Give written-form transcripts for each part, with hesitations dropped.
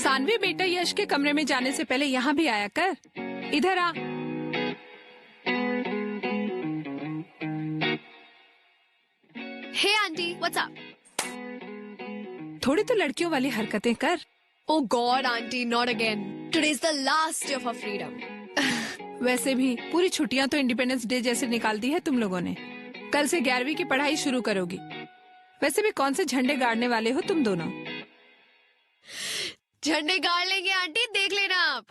सानवी बेटा, यश के कमरे में जाने से पहले यहाँ भी आया कर। इधर आ। हे आंटी, व्हाट्स अप? थोड़ी तो लड़कियों वाली हरकतें कर। Oh God, aunty, not again. Today is the last day of our freedom. वैसे भी पूरी छुट्टियां तो इंडिपेंडेंस डे जैसे निकाल दी है तुम लोगों ने। कल से 11वीं की पढ़ाई शुरू करोगी। वैसे भी कौन से झंडे गाड़ने वाले हो तुम दोनों? झंडे गाड़ लेंगे आंटी, देख लेना आप।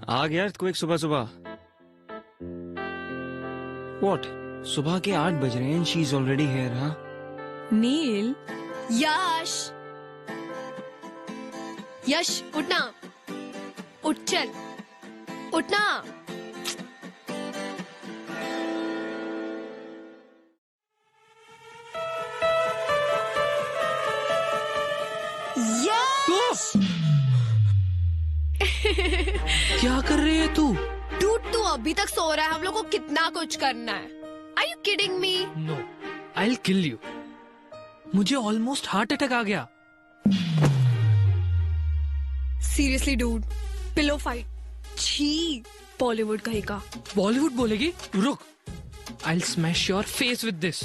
आ गया तो एक सुबह सुबह। What? सुबह के 8 बज रहे हैं। She is already here. हाँ नील। यश, यश उठना, उठ चल, उठना। यश! क्या कर रही है तू? डूड, तू अभी तक सो रहा है। हम लोग को कितना कुछ करना है। Are you kidding me? No, I'll kill you. मुझे ऑलमोस्ट हार्ट अटैक आ गया। Seriously, dude. Pillow fight. छी, बॉलीवुड कहीं का। बॉलीवुड बोलेगी? रुक। I'll smash your face with this.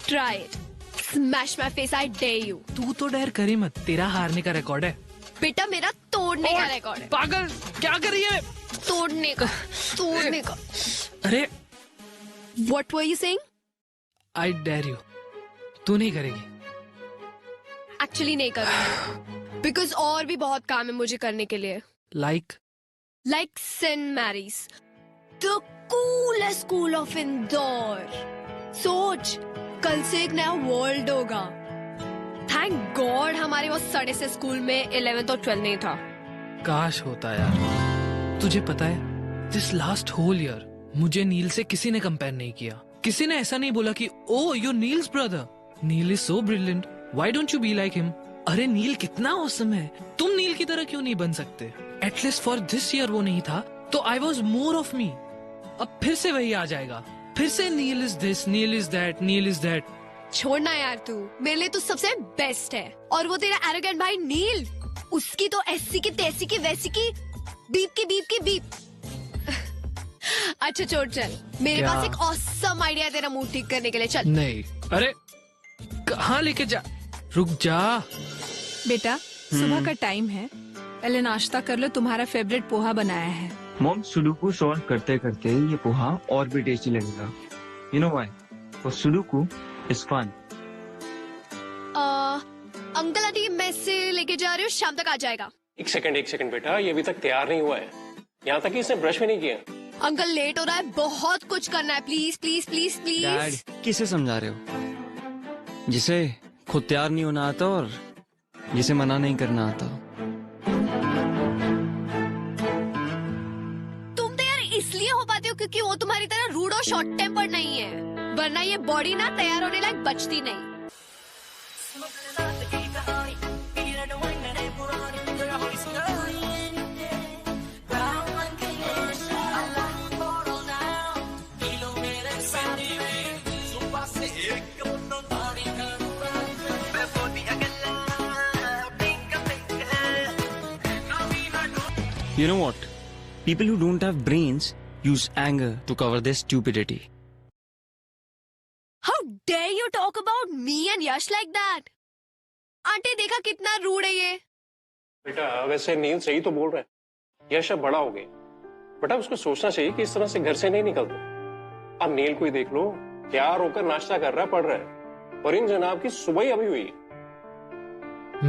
Try it. Smash my face, I dare you. तू तो डर करी मत, तेरा हारने का रिकॉर्ड है। बेटा, मेरा तोड़ने का रिकॉर्ड है। पागल, क्या कर रही है? तोड़ने का, तोड़ने का। अरे, What were you saying? I dare you. तू नहीं करेगी। Actually नहीं करूँगी। Because और भी बहुत काम है मुझे करने के लिए। Like St. Mary's, the coolest school of Indore. सोच, कल से एक नया वर्ल्ड होगा। थैंक गॉड हमारे वो सड़े से स्कूल में 11th और 12th नहीं था। काश होता यार। तुझे पता है, दिस लास्ट होल ईयर मुझे नील से किसी ने कंपेयर नहीं किया। किसी ने ऐसा नहीं बोला कि oh you Neil's brother, Neil is so brilliant, why don't you be like him. अरे नील कितना ऑसम है, तुम नील की तरह क्यों नहीं बन सकते? एटलीस्ट फॉर दिस ईयर वो नहीं था तो I was more of me. अब फिर से वही आ जाएगा, फिर से Neil is this, Neil is that, Neil is that. छोड़ना यार, तू मेरे लिए तू सबसे बेस्ट है। और वो तेरा एरोगेंट भाई नील, उसकी तो ऐसी की तैसी की वैसी की बीप की बीप की बीप। अच्छा छोड़, चल मेरे क्या? पास एक ऑसम आइडिया है तेरा मूड ठीक करने के लिए। चल। नहीं, अरे कहाँ लेके जा? रुक जा। बेटा, सुबह का टाइम है, पहले नाश्ता कर लो। तुम्हारा फेवरेट पोहा बनाया है। मॉम, सुडोकू सॉल्व करते करते ये पोहा और भी टेस्टी लगेगा। You know why? For sudoku is fun. Uncle aunty मैं से लेके जा रही हूँ, शाम तक आ जाएगा। एक सेकंड बेटा, ये अभी तक तैयार नहीं हुआ है। यहाँ तक कि इसने ब्रश भी नहीं किया। अंकल लेट हो रहा है, बहुत कुछ करना है। Please please please please. Dad, किसे समझा रहे हो? जिसे खुद तैयार नहीं होना आता और जिसे मना नहीं करना आता। तुम तो यार इसलिए हो पाते हो क्योंकि वो तुम्हारी तरह रूड और शॉर्ट टेम्पर नहीं है, वरना ये बॉडी ना तैयार होने लायक बचती नहीं। You know what? People who don't have brains use anger to cover their stupidity. How dare you talk about me and Yash like that? Aunty देखा कितना रूड है ये। बेटा वैसे नील सही तो बोल रहा है, यश अब बड़ा हो गया। बेटा उसको सोचना चाहिए कि इस तरह से घर से नहीं निकलते। अब नील को ही देख लो, तैयार होकर नाश्ता कर रहा है, पढ़ रहा है, और इन जनाब की सुबह ही अभी हुई है।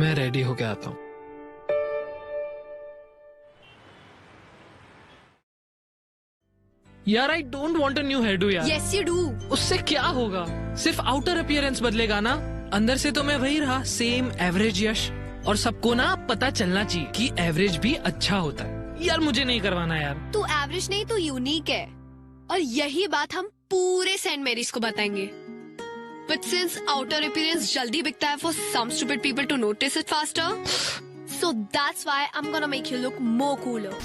मैं रेडी होके आता हूँ। यार I don't want a new hairdo यार। Yes you do. उससे क्या होगा? सिर्फ आउटर अपीयरेंस बदलेगा ना, अंदर से तो मैं वही रहा, सेम एवरेज यश। और सबको ना पता चलना चाहिए कि एवरेज भी अच्छा होता है। यार मुझे नहीं करवाना यार। तू एवरेज नहीं, तू यूनिक है, और यही बात हम पूरे सेंट मैरीज को बताएंगे। But since outer appearance जल्दी बिकता है for some stupid people to notice it faster, so that's why I'm gonna make you look more cooler.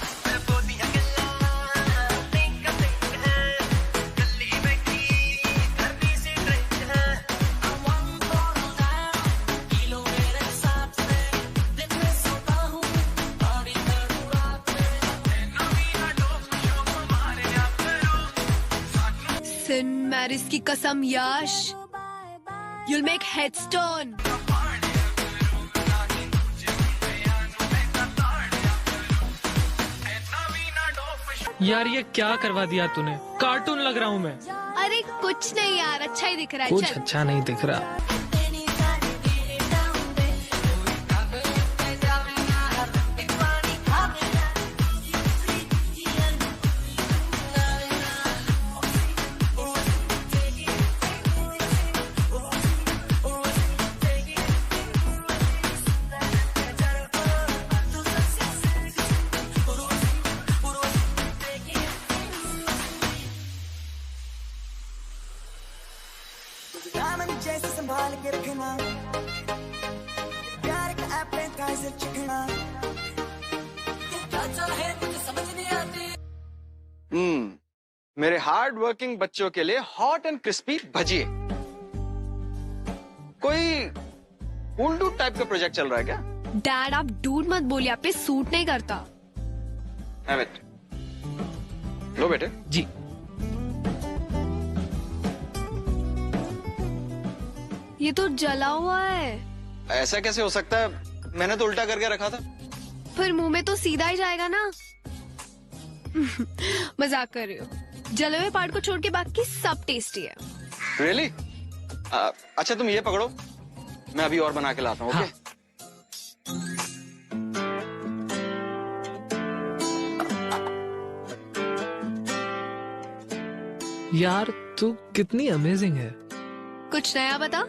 Saint Mary's की कसम यश, you'll make headstone. यार ये क्या करवा दिया तूने? कार्टून लग रहा हूँ मैं। अरे कुछ नहीं यार, अच्छा ही दिख रहा है। कुछ चल। अच्छा नहीं दिख रहा। जैसे संभाल के रखना, प्यार का एपेटाइजर चखना, क्या चाहे मुझे समझ नहीं आती। मेरे हार्ड वर्किंग बच्चों के लिए हॉट एंड क्रिस्पी भजिए। कोई उल्लू टाइप का प्रोजेक्ट चल रहा है क्या? डैड आप डूड मत बोलिए, आप पे सूट नहीं करता। Have it. लो बेटे। जी। ये तो जला हुआ है। ऐसा कैसे हो सकता है? मैंने तो उल्टा करके रखा था। फिर मुंह में तो सीधा ही जाएगा ना। मजाक कर रही हो। जले हुए पार्ट को छोड़ के बाकी सब टेस्टी है। Really? अच्छा तुम ये पकड़ो, मैं अभी और बना के लाता हूँ। ओके? यार तू कितनी अमेजिंग है। कुछ नया बता।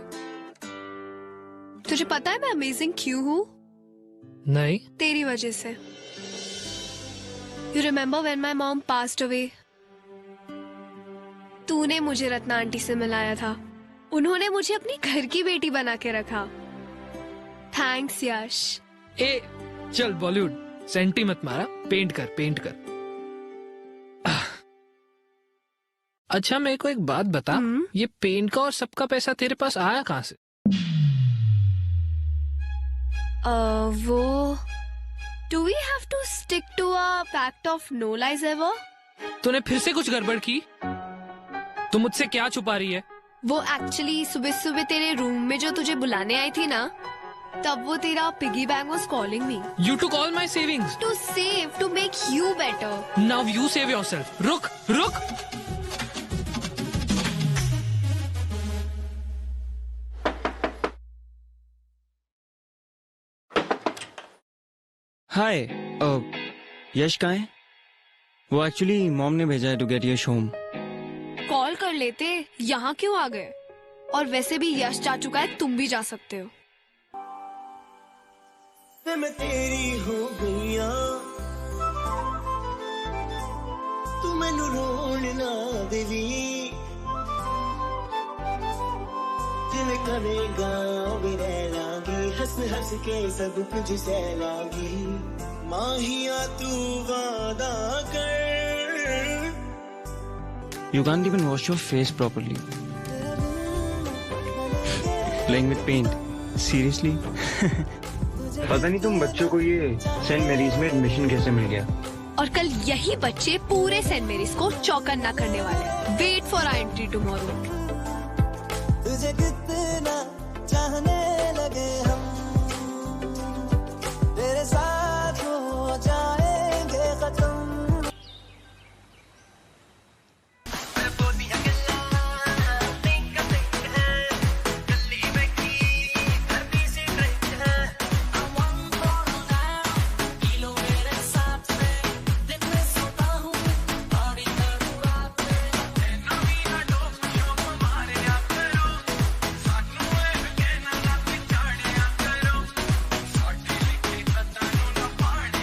तुझे पता है मैं अमेजिंग क्यों हूँ? नहीं। तेरी वजह से। You remember when my mom passed away? तूने मुझे रत्ना आंटी से मिलाया था। उन्होंने मुझे अपनी घर की बेटी बना के रखा। थैंक्स यश। ए चल बॉलीवुड सेंटी मत मारा, पेंट कर पेंट कर। अच्छा मेरे को एक बात बता, ये पेंट का और सबका पैसा तेरे पास आया कहाँ से? वो Do we have to stick to a pact of no lies ever? तूने फिर से कुछ गड़बड़ की? तू मुझसे क्या छुपा रही है? वो एक्चुअली सुबह सुबह तेरे रूम में जो तुझे बुलाने आई थी ना, तब वो तेरा piggy bank was calling me. You took all my savings. To save, to make you better. Now you save yourself. रुक रुक। हाय, यश कहाँ है? वो एक्चुअली मॉम ने भेजा है to get Yash home. Call कर लेते, यहाँ क्यों आ गए? और वैसे भी यश जा चुका है, तुम भी जा सकते हो। मैं तेरी हो गईया, तू मैनू रोन ना देवी, दिल करेगा भी रह लागी, हंस हंस के सब कुछ सह लागी, माहिया तू वादा कर। You can't even wash your face properly. Playing with paint. Seriously? पता नहीं तुम बच्चों को ये सेंट मैरीज में एडमिशन कैसे मिल गया? और कल यही बच्चे पूरे सेंट मैरीज को चौकन्ना करने वाले हैं। Wait for our entry tomorrow. तुझे कितना चाहने लगे हम, तेरे साथ हो जाएंगे खत्म।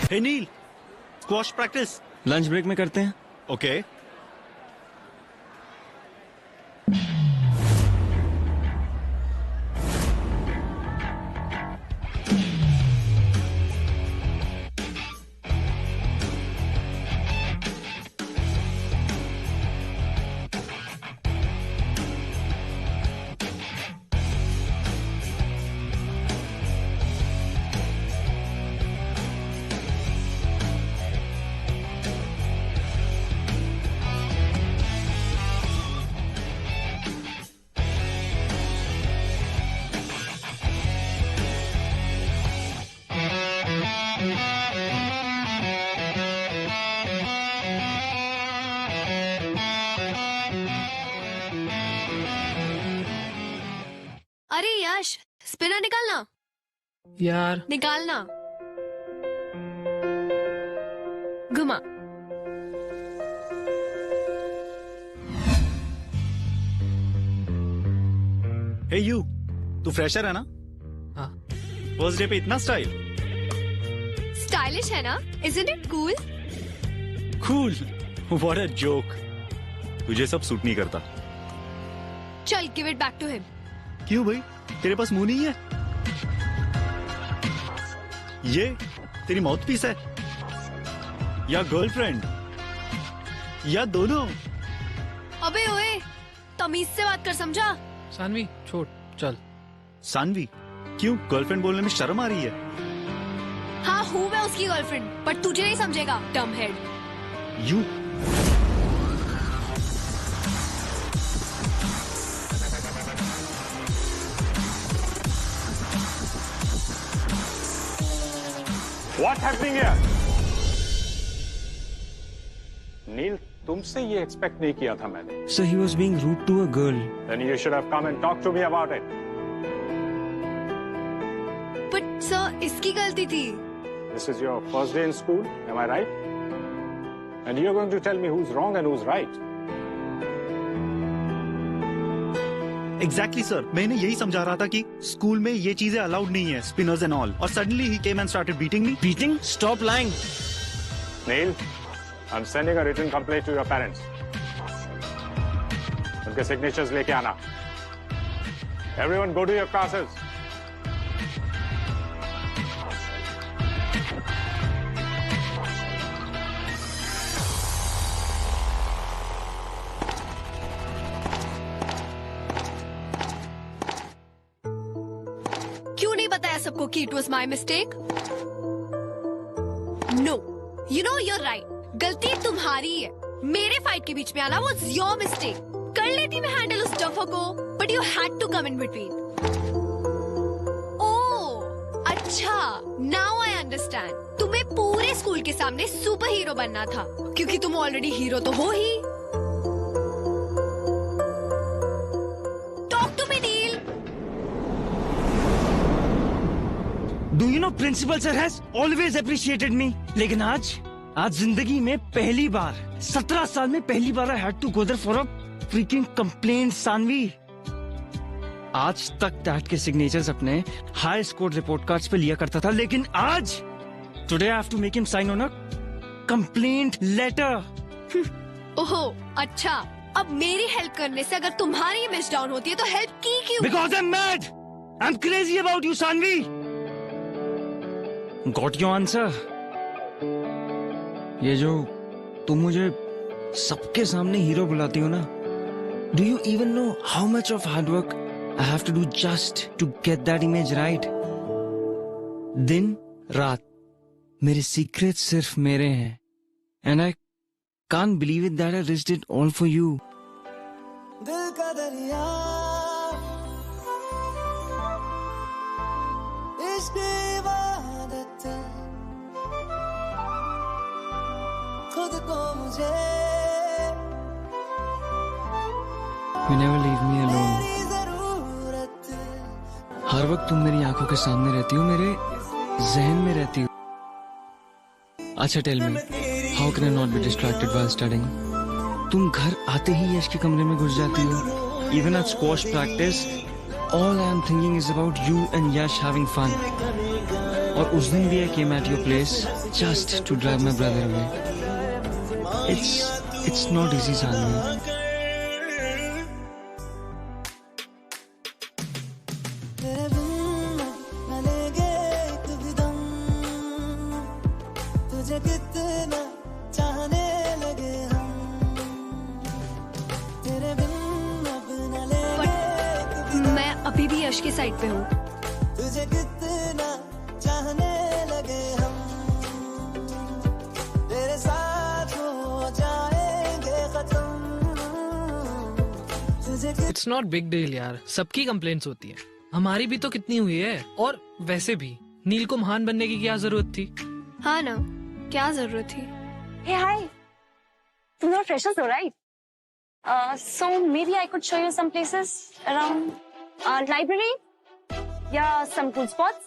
हे नील, स्क्वॉश प्रैक्टिस लंच ब्रेक में करते हैं। ओके। अरे यश, स्पिनर निकालना। यार निकालना। घुमा। हे यू, तू फ्रेशर है ना? हाँ। फर्स्ट डे पे इतना स्टाइल। स्टाइलिश है ना? Isn't it cool? Cool. What a joke. तुझे सब सूट नहीं करता। चल, give it back to him. क्यों भाई, तेरे पास मुंह नहीं है? ये तेरी माउथ पीस है या गर्लफ्रेंड या दोनों? अबे ओए, तमीज से बात कर, समझा? सानवी छोड़, चल। सानवी, क्यों गर्लफ्रेंड बोलने में शर्म आ रही है? हाँ, हूँ मैं उसकी गर्लफ्रेंड, पर तुझे नहीं समझेगा, डम head. You What's happening here? नील, तुमसे ये एक्सपेक्ट नहीं किया था मैंने। So he was being rude to a girl. Then you should have come and talked to me about it. But sir, इसकी गलती थी। This is your first day in school, am I right? And you're going to tell me who's wrong and who's right. Exactly sir, मैंने यही समझा रहा था कि school में ये चीजें अलाउड नहीं है, स्पिनर्स एंड ऑल, और suddenly he came and started beating me. Beating? Stop lying. Neil, I'm sending a written complaint to your parents. उनके signatures लेके आना। Everyone go to your classes. क्यों नहीं बताया सबको कि it was my mistake? No, you know you're right, गलती तुम्हारी है। मेरे फाइट के बीच में आना वॉज योर मिस्टेक। कर लेती मैं हैंडल उस डफर को, but you had to come in between. Oh अच्छा, नाउ आई अंडरस्टैंड। तुम्हें पूरे स्कूल के सामने सुपर हीरो बनना था, क्योंकि तुम ऑलरेडी हीरो तो हो ही। Talk to me Neil. Do you know principal sir has always appreciated me? लेकिन आज जिंदगी में पहली बार 17 साल में पहली बार I had to go there for a freaking complaint, Saanvi. आज तक डैड के सिग्नेचर्स अपने हाई स्कोर रिपोर्ट कार्ड्स पे लिया करता था, लेकिन आज today I have to make him sign on a complaint letter. ओहो अच्छा, अब मेरी हेल्प करने से अगर तुम्हारी इमेज डाउन होती है तो हेल्प की क्यों? Because I'm mad. I'm crazy about you, Saanvi. Got your answer? ये जो तुम मुझे सबके सामने हीरो बुलाती हो ना, do you even know how much of hard work I have to do just to get that image right? दिन रात मेरे सीक्रेट सिर्फ मेरे हैं, and I can't believe it that I risked it all for you. दिल का दरिया इश्क इबादत खुद को मुझे You never leave me alone. तेरी जरूरत हर वक्त तुम मेरी आंखों के सामने रहती हो, मेरे जहन में रहती हो. अच्छा tell me, how can I not be distracted while studying? तुम घर आते ही यश के कमरे में घुस जाती हो. Even at squash practice all I am thinking is about you and Yash having fun. और उस दिन भी I came at your place just to drive my brother away. It's not easy Janvi. तेरे बिन न लेंगे एक भी दम तुझे कितना चाहने लगे हम तेरे बिन अब न लेंगे एक भी दम मैं अभी भी यश के साइड पे हूँ. तुझे कितना चाहने लगे हम तेरे साथ हो जाएंगे खत्म तुझे इट्स नॉट बिग डील यार, सबकी कंप्लेंट्स होती है, हमारी भी तो कितनी हुई है. और वैसे भी नील को महान बनने की क्या जरूरत थी? हाँ ना, क्या जरूरत थी? Hey, hi. You're freshers, though, right? So maybe I could show you some places around library, yeah, some cool spots.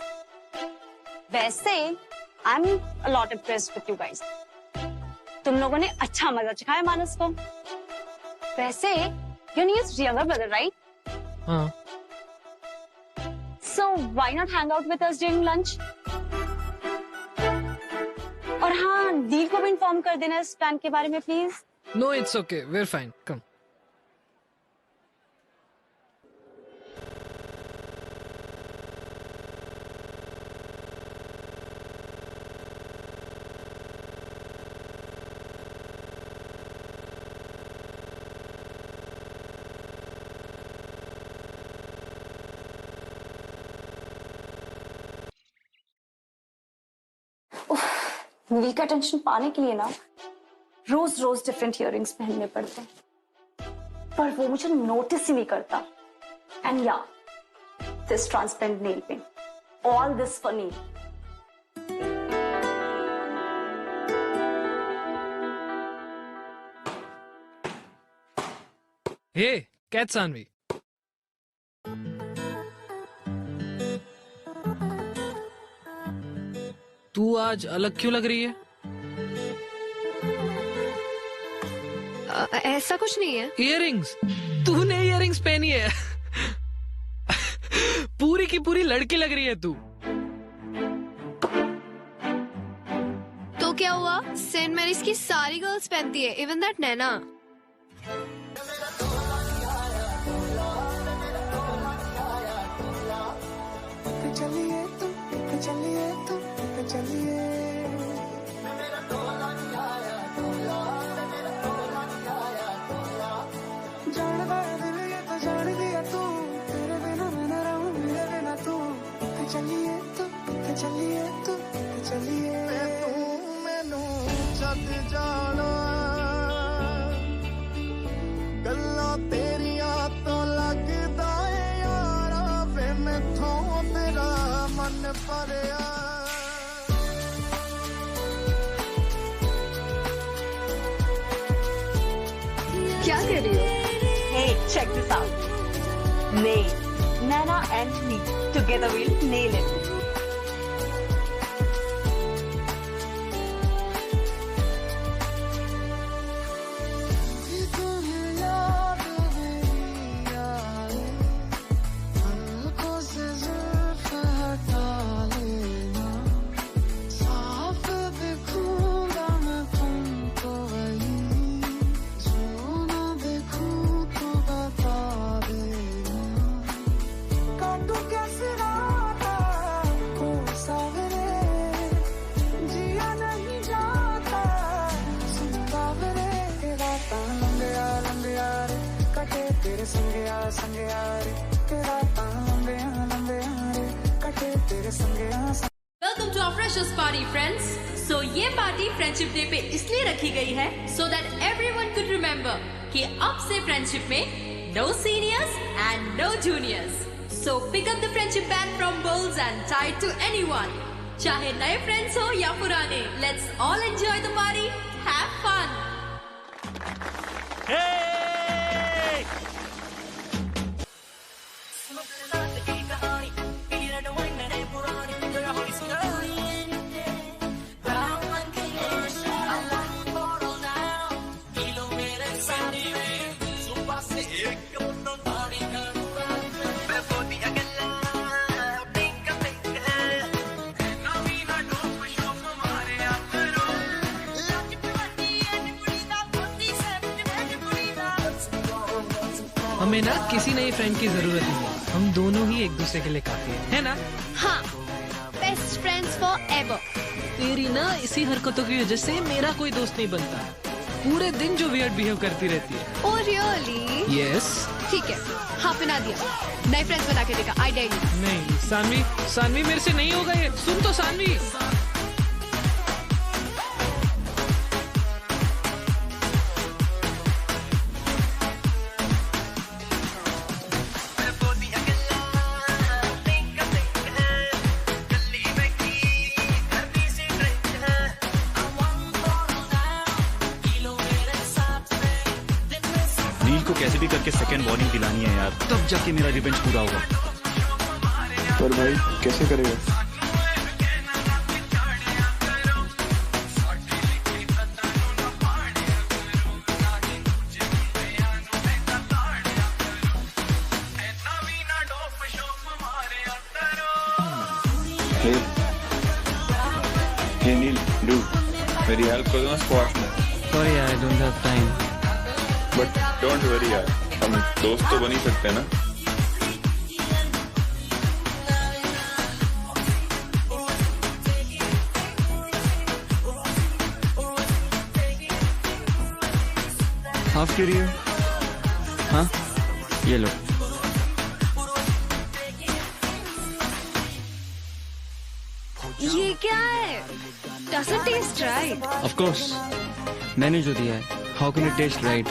वैसे, I'm a lot impressed with you guys. तुम लोगों ने अच्छा मजा चखाया मानस को. वैसे, you need his younger brother, right? हाँ. So why not hang out with us during lunch? और हाँ, नील को भी इन्फॉर्म कर देना इस प्लान के बारे में please. No, it's okay. We're fine. Come. नील का टेंशन पाने के लिए ना रोज रोज डिफरेंट इयररिंग्स पहनने पड़ते हैं, पर वो मुझे नोटिस ही नहीं करता. एंड या this transparent nail paint, all this for Neel. Hey, catch Sanvi. तू आज अलग क्यों लग रही है? ऐसा कुछ नहीं है. इयररिंग्स, तूने इयररिंग्स पहनी है. पूरी की पूरी लड़की लग रही है तू. तो क्या हुआ, सेंट मैरीज की सारी गर्ल्स पहनती है, इवन दैट नैना. चलिए तुम चलिए जान दिल ये तो जान दिया तू तेरे बिना मैं न रहूं मेरे बिना तू चलिए तू मैनू जद जाना गल्लां तेरियां तो लगदा है यारा वे मैथों तेरा मन भरिया. क्या कर रही हो? Hey, check this out. Nail. Nana and me together we'll nail it. Welcome to our freshers party friends. So ये पार्टी फ्रेंडशिप डे पे इसलिए रखी गई है so that everyone could remember कि अब से फ्रेंडशिप में no seniors and no juniors. So pick up the friendship band from Bowls and tie it to anyone. चाहे नए friends हो या पुराने, let's all enjoy the party. Have fun. Hey! हमें ना किसी नए फ्रेंड की जरूरत नहीं है, हम दोनों ही एक दूसरे के लिए काफी है ना? हाँ, बेस्ट फ्रेंड्स फॉर एवर। तेरी ना इसी हरकतों की वजह से मेरा कोई दोस्त नहीं बनता। पूरे दिन जो वियर्ड बिहेव करती रहती है। Oh really? यस। ठीक है, हाँ पिना दिया। नए फ्रेंड्स बना के देखा, आई डेयर यू। नहीं सानवी, सानवी मेरे से नहीं होगा ये। सुन तो सानवी। नील को कैसे भी करके सेकंड वार्निंग दिलानी है यार, तब जाके मेरा रिवेंज पूरा होगा। पर भाई कैसे करेगा? हे नील, मेरी हेल्प कर दो ना स्क्वाश में। Sorry, I don't have time. But don't worry यार, हम दोस्त तो बन ही सकते हैं ना। हाफ के लिए? हाँ, ये लो। ये क्या है? Doesn't taste right. Of course, मैंने जो दिया है। How can it taste right?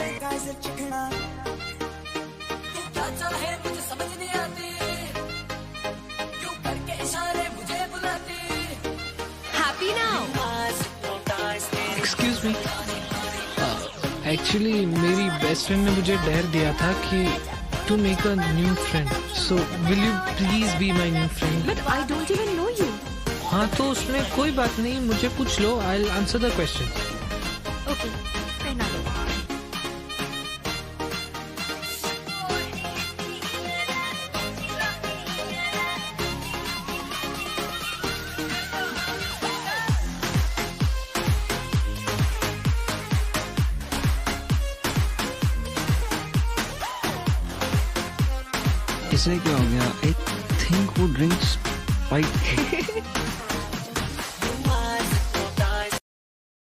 Happy now? Excuse me. Actually मेरी बेस्ट फ्रेंड ने मुझे डेयर दिया था कि to make a new friend, so will you please be my new friend? But I don't even know you. हाँ तो उसमें कोई बात नहीं, मुझे पूछ लो, I will answer the question. Okay, पहना लो। इसे क्या हो गया? I think वो drinks spiked.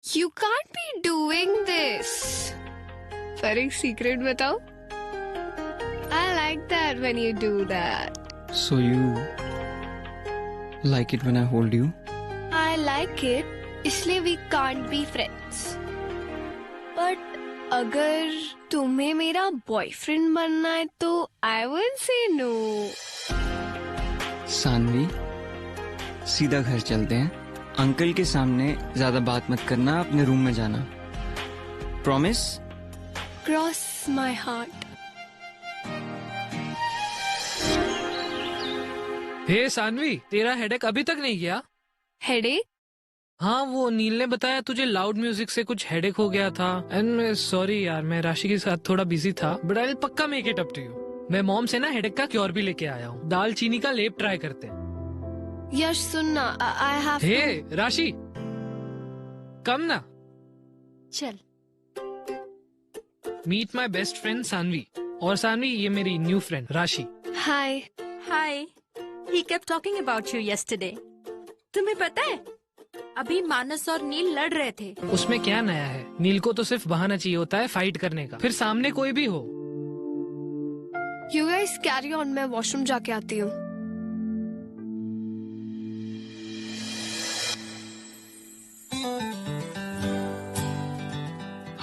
You can't be doing this. पर एक सीक्रेट बताओ? I like that when you do that. So you like it when I hold you? I like it, इसलिए we can't be friends. But अगर तुम्हें मेरा boyfriend बनना है तो I will say no. Saanvi, सीधा घर चलते हैं। अंकल के सामने ज्यादा बात मत करना, अपने रूम में जाना। प्रॉमिस? Cross my heart. हे सानवी, तेरा हेडेक अभी तक नहीं गया? Headache? हाँ, वो नील ने बताया तुझे लाउड म्यूजिक से कुछ हेडेक हो गया था। एंड सॉरी यार, मैं राशि के साथ थोड़ा बिजी था, बट आई विल पक्का make it up to you. मैं मॉम से ना हेडेक का क्योर भी लेके आया हूँ। दाल चीनी का लेप ट्राई करते हैं। यश सुनना, I have to. हे राशि, कम ना। चल। Meet my best friend Sanvi. और सानवी, ये मेरी new friend Rashi. Hi. Hi. He kept talking about you yesterday. तुम्हें पता है, अभी मानस और नील लड़ रहे थे। उसमें क्या नया है? नील को तो सिर्फ बहाना चाहिए होता है फाइट करने का, फिर सामने कोई भी हो। You guys carry on, मैं वॉशरूम जाके आती हूँ।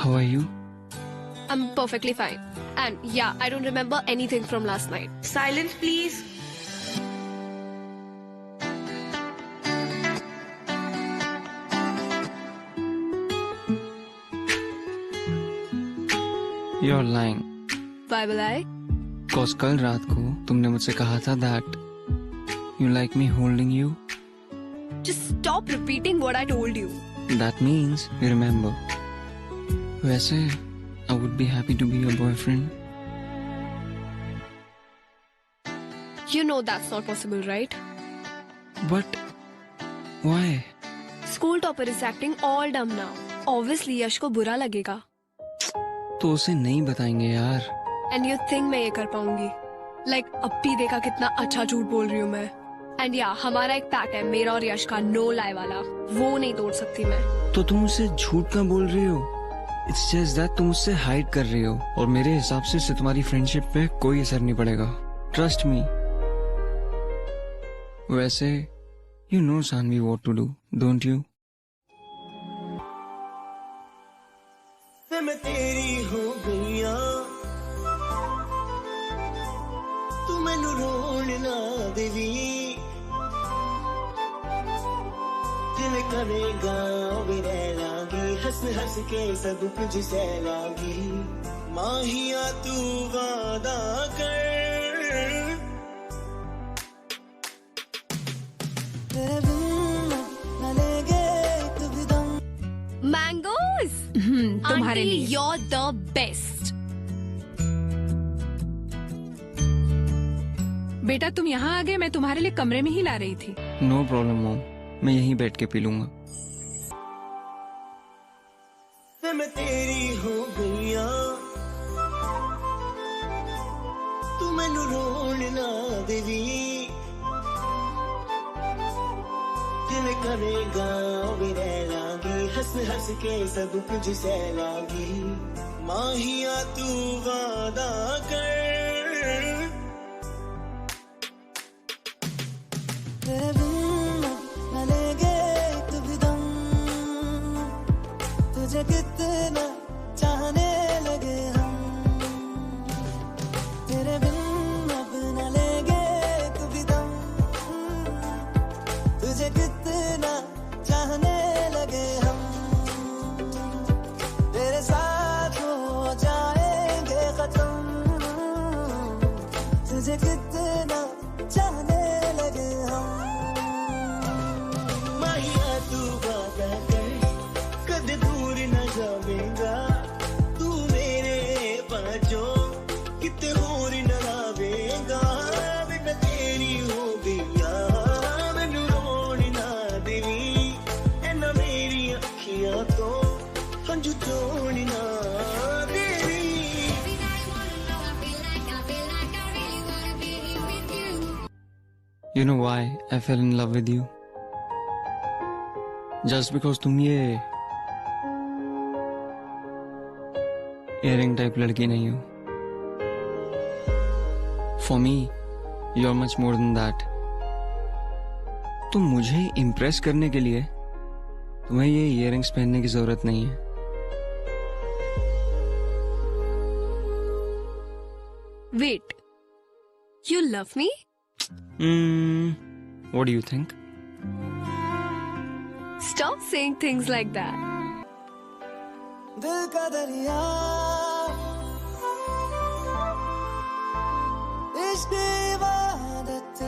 How are you? I'm perfectly fine. And yeah, I don't remember anything from last night. Silence, please. You're lying. Why will I? Cause कल रात को तुमने मुझसे कहा था that you like me holding you. Just stop repeating what I told you. That means you remember. वैसे I would be happy to be your boyfriend. You know that's not possible, right? But why? School topper is acting all dumb now. Obviously यश को बुरा लगेगा. तो उसे नहीं बताएंगे यार. And you think मैं ये कर पाऊंगी? Like अब भी देखा कितना अच्छा झूठ बोल रही हूँ मैं. And yeah, हमारा एक पैक है मेरा और यश का no lie वाला. वो नहीं तोड़ सकती मैं. तो तुम उसे झूठ क्यों बोल रही हो? It's just that तुम उससे हाइड कर रही हो और मेरे हिसाब से इससे तुम्हारी फ्रेंडशिप पे कोई असर नहीं पड़ेगा. Trust me. वैसे you know Sanvi what to do, don't you? मैं तेरी हो गईया तू मैनू रोण ना देवी जिवें करेगा वे रह लागी हंस हंस के सब कुछ सह लागी माहिया तू वादा कर तेरे बिन न लेगे तू भी दम Mangoes. तुम्हारे Auntie, लिए. you're the best. बेटा तुम यहाँ आ गए, मैं तुम्हारे लिए कमरे में ही ला रही थी. No problem mom. मैं यहीं बैठ के पी लूंगा. मैं तेरी हो गईया तू मैनू रोण ना देवी जिवें करेगा वे रह लागी हंस हंस के सब कुछ सह लागी माहिया तू वादा कर तेरे बिन न लेगे तू भी दम तुझे कितना चाहने लगे हम तेरे बिन अब न लेगे तू भी दम तुझे कितना चाहने लगे हम तेरे साथ हो जाएंगे खत्म तुझे कितना चाहने लगे हम माहिया तू वादा कर कद दूर न जावेगा तू मेरे पाँचों कितने होर न लावेगा मैं तेरी हो गईया मैनू रोण ना देवी ए ना मेरी अखियां तो हंझू तोड़ ना देवी You know why I fell in love with you? Just because तुम ये earring type लड़की नहीं हो. For me, you're much more than that. तो मुझे इम्प्रेस करने के लिए तुम्हें ये इयररिंग्स पहनने की जरूरत नहीं है. Wait. You love me? What do you think? Stop saying things like that. दिल का दरिया इश्क इबादत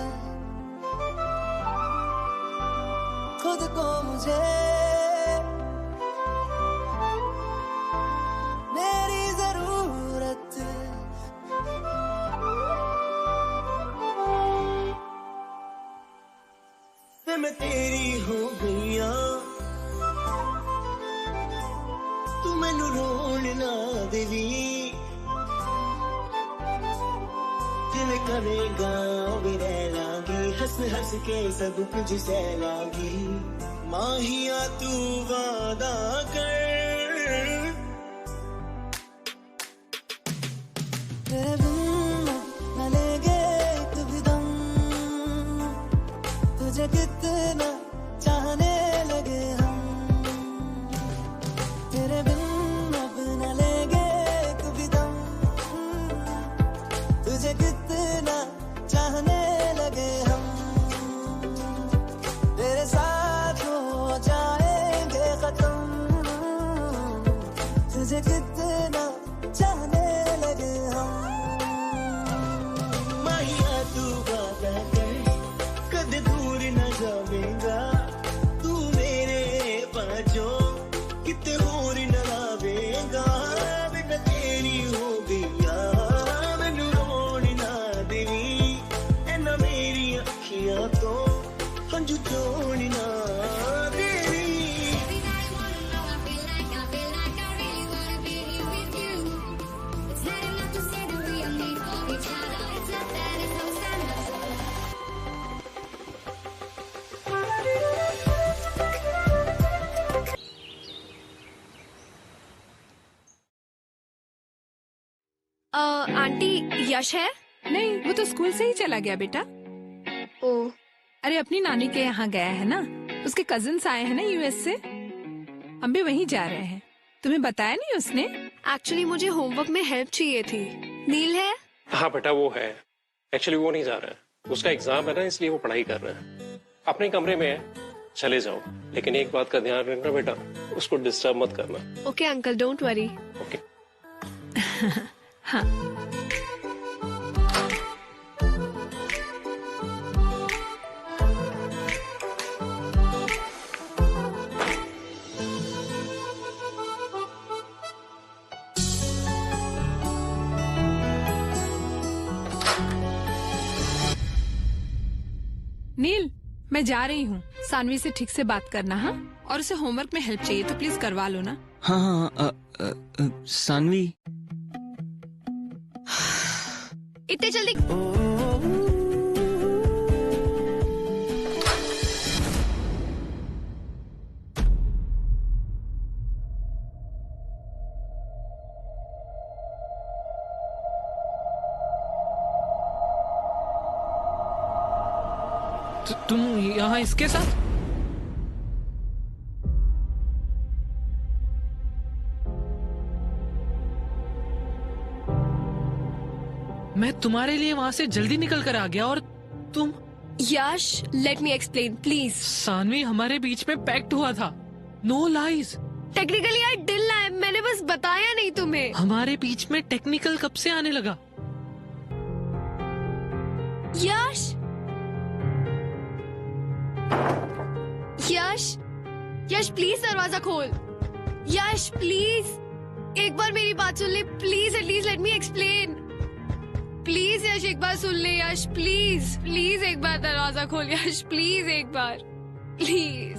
खुद को मुझे मेरी जरूरत मैं तेरी हो गईया तू मैनू रोण ना देवी जिवें करेगा वे रह लागी हंस हंस के सब कुछ सह लागी माहिया तू वादा कर तेरे बिन न लेगे तू भी दम तुझे कितना चाहने लगे हम तेरे बिन अब न लेगे तू भी दम तुझे कितना चाहने लगे हम तेरे साथ हो जाएंगे खत्म तुझे कितना चाहने मेरी अखियां तो हंजू छोड़ी ना तेरी आंटी यश है? नहीं, वो तो स्कूल से ही चला गया बेटा। ओ, अरे अपनी नानी के यहाँ गया है ना, उसके कजिन्स आए हैं ना यूएस से, हम भी वहीं जा रहे हैं। तुम्हें बताया नहीं उसने? एक्चुअली मुझे होमवर्क में हेल्प चाहिए थी। नील है? हाँ बेटा वो है, एक्चुअली वो नहीं जा रहा है, उसका एग्जाम है ना, इसलिए वो पढ़ाई कर रहा है। अपने कमरे में है, चले जाओ, लेकिन एक बात का ध्यान रखना बेटा, उसको डिस्टर्ब मत करना। Okay uncle, don't worry. Okay. हाँ। नील, मैं जा रही हूँ, सानवी से ठीक से बात करना। हाँ, और उसे होमवर्क में हेल्प चाहिए तो प्लीज करवा लो ना। हाँ हाँ सानवी, इतने जल्दी तुम यहाँ इसके साथ? मैं तुम्हारे लिए वहां से जल्दी निकल कर आ गया और तुम। Yash, let me explain please. Saanvi, हमारे बीच में पैक्ट हुआ था, no lies. Technically I did lie, मैंने बस बताया नहीं तुम्हें। हमारे बीच में टेक्निकल कब से आने लगा? यश, यश, यश प्लीज दरवाजा खोल। यश प्लीज, एक बार मेरी बात सुन ले please, at least let me explain. Please Yash, एक बार सुन ले यश, प्लीज प्लीज एक बार दरवाजा खोल यश, प्लीज एक बार, प्लीज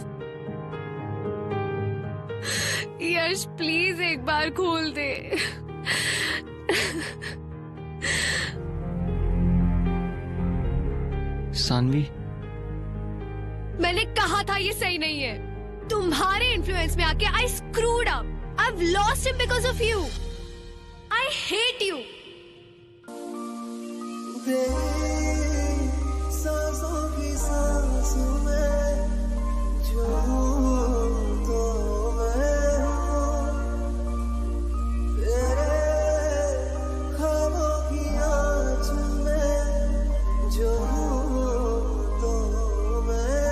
यश, प्लीज एक बार खोल दे। सानवी, मैंने कहा था ये सही नहीं है। तुम्हारे इन्फ्लुएंस में आके I screwed up. I have lost him because of you. I hate you. सांसों की सांसों में जो तो मैं तेरे ख्वाबों की आँच में जो तो मैं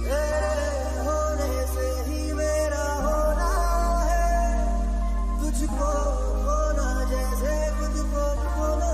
तेरे होने से ही मेरा होना है, तुझको खोना जैसे खुद को खोना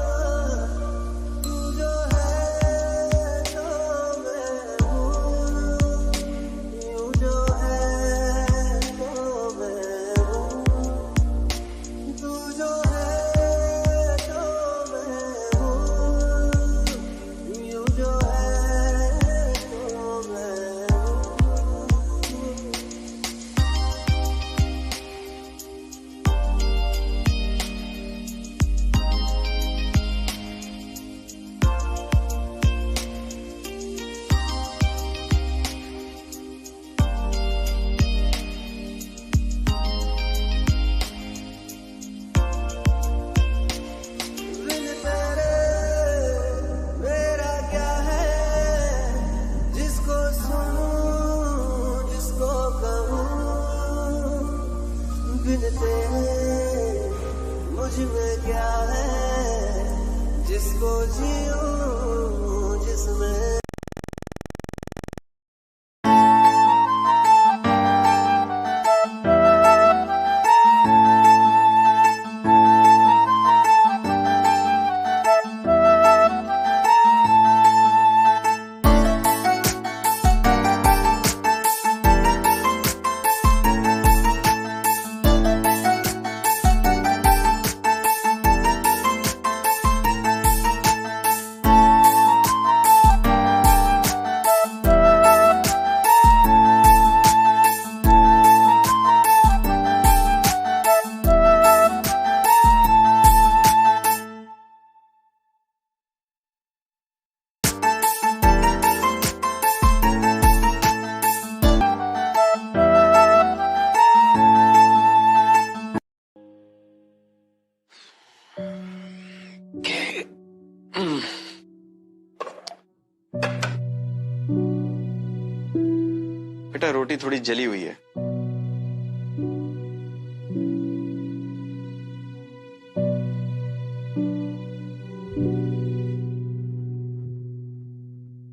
बेटा रोटी थोड़ी जली हुई है।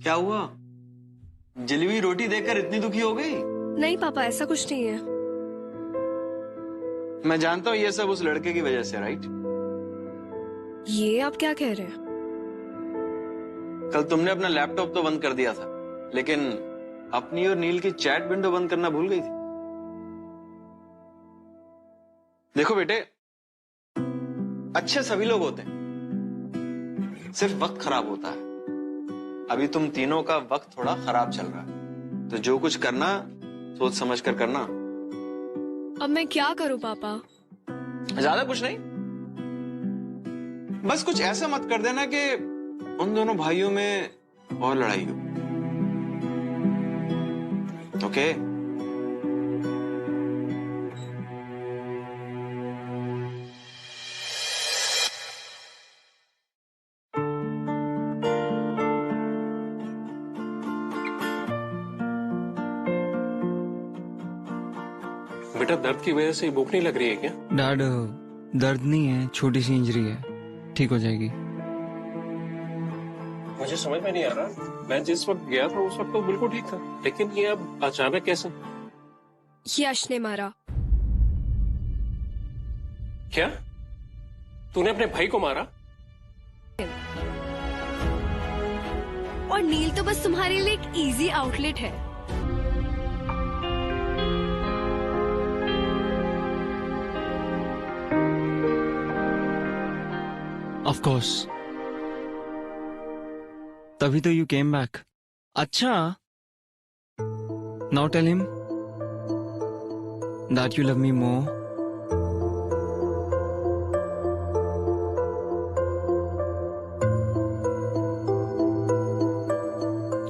क्या हुआ? जली हुई रोटी देखकर इतनी दुखी हो गई? नहीं पापा, ऐसा कुछ नहीं है। मैं जानता हूं ये सब उस लड़के की वजह से, राइट? ये आप क्या कह रहे हैं? कल तुमने अपना लैपटॉप तो बंद कर दिया था, लेकिन अपनी और नील की चैट विंडो बंद करना भूल गई थी। देखो बेटे, अच्छे सभी लोग होते हैं, सिर्फ वक्त खराब होता है। अभी तुम तीनों का वक्त थोड़ा खराब चल रहा है, तो जो कुछ करना सोच समझ कर करना। अब मैं क्या करूं पापा? ज्यादा कुछ नहीं, बस कुछ ऐसा मत कर देना कि उन दोनों भाइयों में और लड़ाई हो। ओके? बेटा दर्द की वजह से भूख नहीं लग रही है क्या? डैड, दर्द नहीं है, छोटी सी इंजरी है, ठीक हो जाएगी। मुझे समझ में नहीं आ रहा, मैं जिस वक्त गया था उस वक्त तो बिल्कुल ठीक था, लेकिन ये अब अचानक कैसे? यश ने मारा। क्या? तूने अपने भाई को मारा? और नील तो बस तुम्हारे लिए एक इजी आउटलेट है। ऑफ कोर्स, तभी तो यू केम बैक। अच्छा, now tell him that you love me more.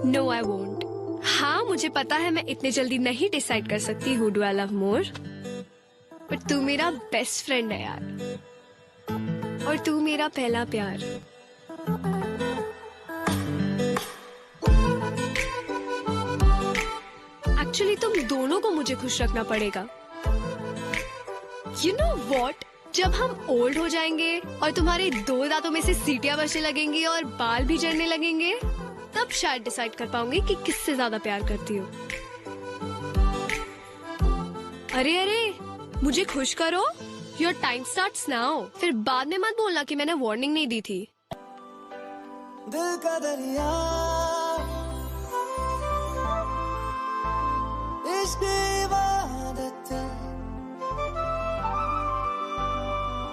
No I won't. हाँ मुझे पता है मैं इतने जल्दी नहीं डिसाइड कर सकती who do I love more, पर तू मेरा बेस्ट फ्रेंड है यार, और तू मेरा पहला प्यार। एक्चुअली तुम दोनों को मुझे खुश रखना पड़ेगा। यू नो वॉट, जब हम ओल्ड हो जाएंगे और तुम्हारे 2 दांतों में से सीटियां बचने लगेंगी और बाल भी झड़ने लगेंगे, तब शायद डिसाइड कर पाऊंगी कि किससे ज्यादा प्यार करती हो। अरे अरे, मुझे खुश करो। Your time starts now. फिर बाद में मत बोलना कि मैंने वार्निंग नहीं दी थी। दिल का दरिया, इश्क इबादत,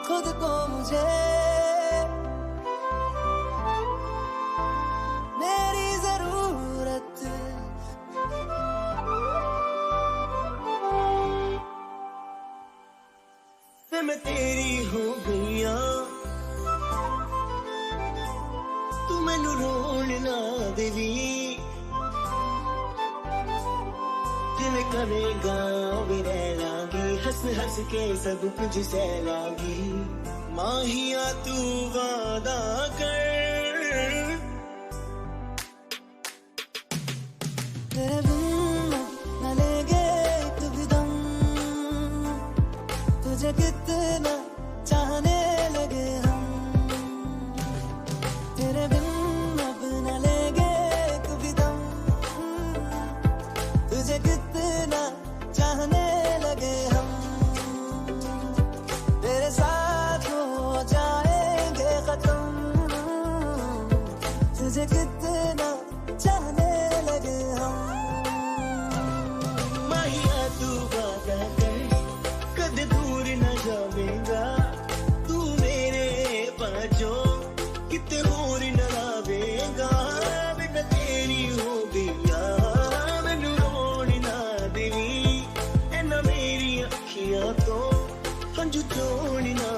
खुद को मुझे मेरी जरूरत, मैं तेरी हो गईया, तू मैनू रोन ना देवी, जिवें करेगा वे रह लागी, हंस हंस के सब कुछ सह लागी। माहिया तू वादा कर, तेरे बिन न लेंगे एक भी दम, तुझे कितना चाहने लगे हम, तेरे बिन अब न लेंगे एक भी दम, तुझे कितना चाहने लगे हम, तेरे साथ हो जाएंगे खत्म, तुझे कितना चाहने लगे हम। माहिया तू वादा कर, कद दूर न जावेगा, तू मेरे पाँचों किते होर न लावेगा, मैं तेरी हो गईया, मैनू रोन ना देवी, ऐना मेरी अखियां तो हंझू चोन ना